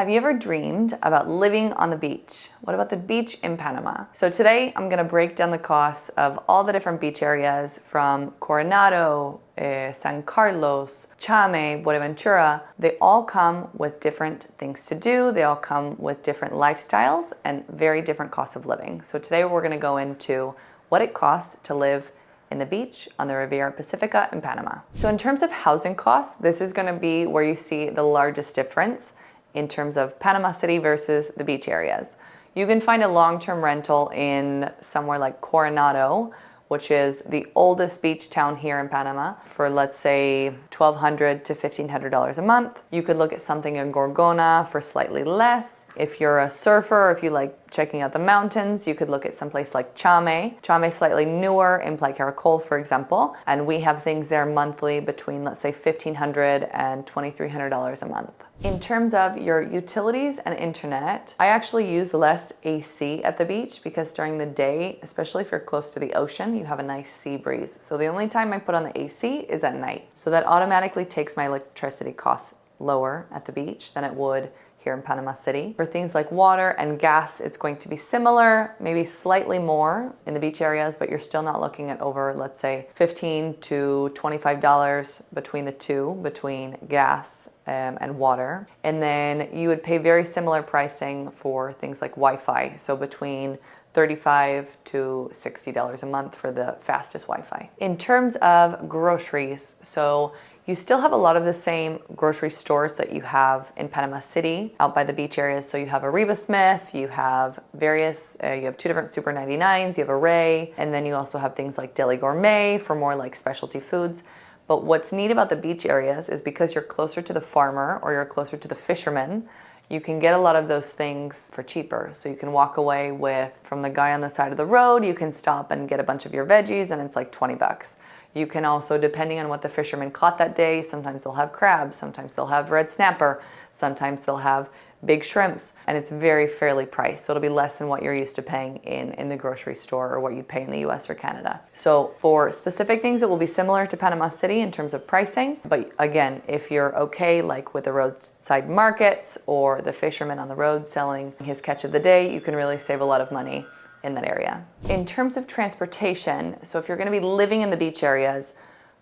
Have you ever dreamed about living on the beach? What about the beach in Panama? So today I'm gonna break down the costs of all the different beach areas from Coronado, San Carlos, Chame, Buenaventura. They all come with different things to do. They all come with different lifestyles and very different costs of living. So today we're gonna go into what it costs to live in the beach on the Riviera Pacifica in Panama. So in terms of housing costs, this is gonna be where you see the largest difference in terms of Panama City versus the beach areas. You can find a long-term rental in somewhere like Coronado, which is the oldest beach town here in Panama, for let's say $1,200 to $1,500 a month. You could look at something in Gorgona for slightly less. If you're a surfer, or if you like checking out the mountains, you could look at someplace like Chame. Chame is slightly newer in Playa Caracol, for example, and we have things there monthly between, let's say, $1,500 and $2,300 a month. In terms of your utilities and internet, I actually use less AC at the beach because during the day, especially if you're close to the ocean, you have a nice sea breeze. So the only time I put on the AC is at night. So that automatically takes my electricity costs lower at the beach than it would here in Panama City. For things like water and gas, it's going to be similar, maybe slightly more in the beach areas, but you're still not looking at over, let's say, $15 to $25 between the two, between gas and water. And then you would pay very similar pricing for things like Wi-Fi, so between $35 to $60 a month for the fastest Wi-Fi. In terms of groceries, so you still have a lot of the same grocery stores that you have in Panama City out by the beach areas. So you have Ariba Smith, you have various, you have two different Super 99s, you have Array, and then you also have things like Deli Gourmet for more like specialty foods. But what's neat about the beach areas is because you're closer to the farmer or you're closer to the fisherman, you can get a lot of those things for cheaper. So you can walk away with, from the guy on the side of the road, you can stop and get a bunch of your veggies and it's like 20 bucks. You can also, depending on what the fisherman caught that day, sometimes they'll have crabs, sometimes they'll have red snapper, sometimes they'll have big shrimps, and it's very fairly priced. So it'll be less than what you're used to paying in the grocery store or what you'd pay in the US or Canada. So for specific things, it will be similar to Panama City in terms of pricing. But again, if you're okay, like with the roadside markets or the fisherman on the road selling his catch of the day, you can really save a lot of money in that area. In terms of transportation, so if you're gonna be living in the beach areas,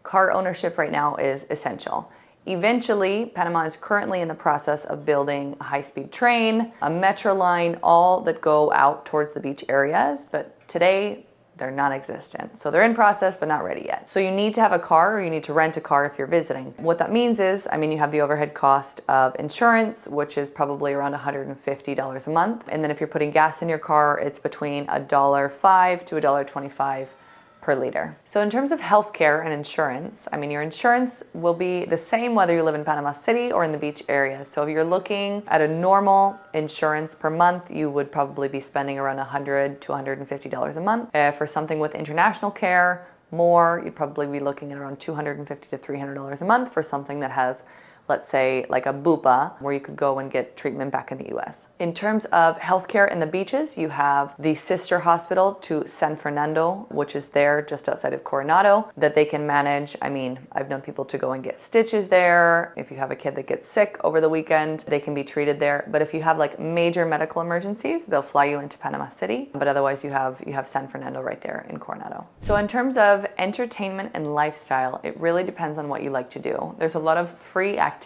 car ownership right now is essential. Eventually, Panama is currently in the process of building a high-speed train, a metro line, all that go out towards the beach areas, but today, they're non-existent. So they're in process, but not ready yet. So you need to have a car or you need to rent a car if you're visiting. What that means is, you have the overhead cost of insurance, which is probably around $150 a month. And then if you're putting gas in your car, it's between $1.05 to $1.25 per liter. So in terms of healthcare and insurance, your insurance will be the same whether you live in Panama City or in the beach areas. So if you're looking at a normal insurance per month, you would probably be spending around $100 to $150 a month. For something with international care, more, you'd probably be looking at around $250 to $300 a month for something that has, let's say, like a bupa, where you could go and get treatment back in the US. In terms of healthcare in the beaches, you have the sister hospital to San Fernando, which is there just outside of Coronado, that they can manage. I've known people to go and get stitches there. If you have a kid that gets sick over the weekend, they can be treated there. But if you have like major medical emergencies, they'll fly you into Panama City. But otherwise you have San Fernando right there in Coronado. So in terms of entertainment and lifestyle, it really depends on what you like to do. There's a lot of free activities.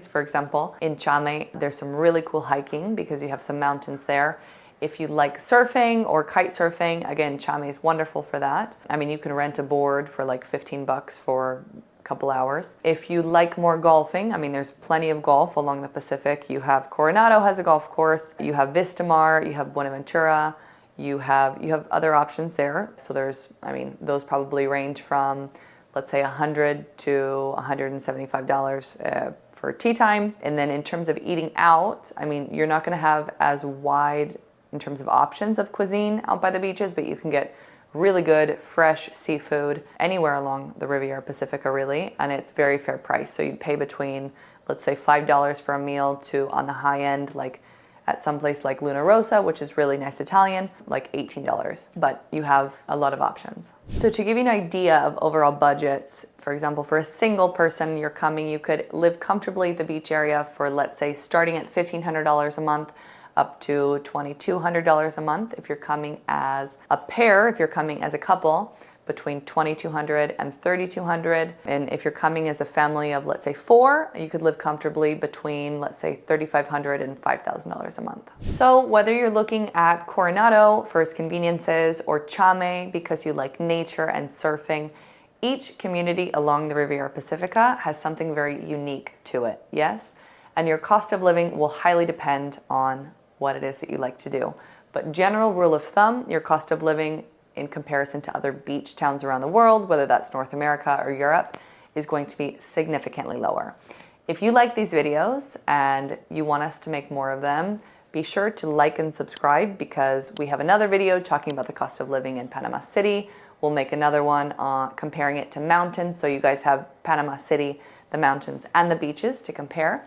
For example, in Chame, there's some really cool hiking because you have some mountains there. If you like surfing or kite surfing, again, Chame is wonderful for that. You can rent a board for like 15 bucks for a couple hours. If you like more golfing, there's plenty of golf along the Pacific. You have Coronado has a golf course. You have Vistamar, you have Buenaventura. You have other options there. So there's, those probably range from, let's say, $100 to $175 for tea time. And then in terms of eating out, you're not gonna have as wide in terms of options of cuisine out by the beaches, but you can get really good fresh seafood anywhere along the Riviera Pacifica, really, and it's very fair price. So you'd pay between, let's say, $5 for a meal to, on the high end, like At some place like Luna Rosa, which is really nice Italian, like $18, but you have a lot of options. So to give you an idea of overall budgets, for example, for a single person, you're coming, you could live comfortably at the beach area for, let's say, starting at $1,500 a month up to $2,200 a month. If you're coming as a pair, if you're coming as a couple, between $2,200 and $3,200. And if you're coming as a family of, let's say, 4, you could live comfortably between, let's say, $3,500 and $5,000 a month. So whether you're looking at Coronado for its conveniences or Chame because you like nature and surfing, each community along the Riviera Pacifica has something very unique to it, yes? And your cost of living will highly depend on what it is that you like to do. But general rule of thumb, your cost of living in comparison to other beach towns around the world, whether that's North America or Europe, is going to be significantly lower. If you like these videos and you want us to make more of them, be sure to like and subscribe because we have another video talking about the cost of living in Panama City. We'll make another one comparing it to mountains, so you guys have Panama City, the mountains, and the beaches to compare.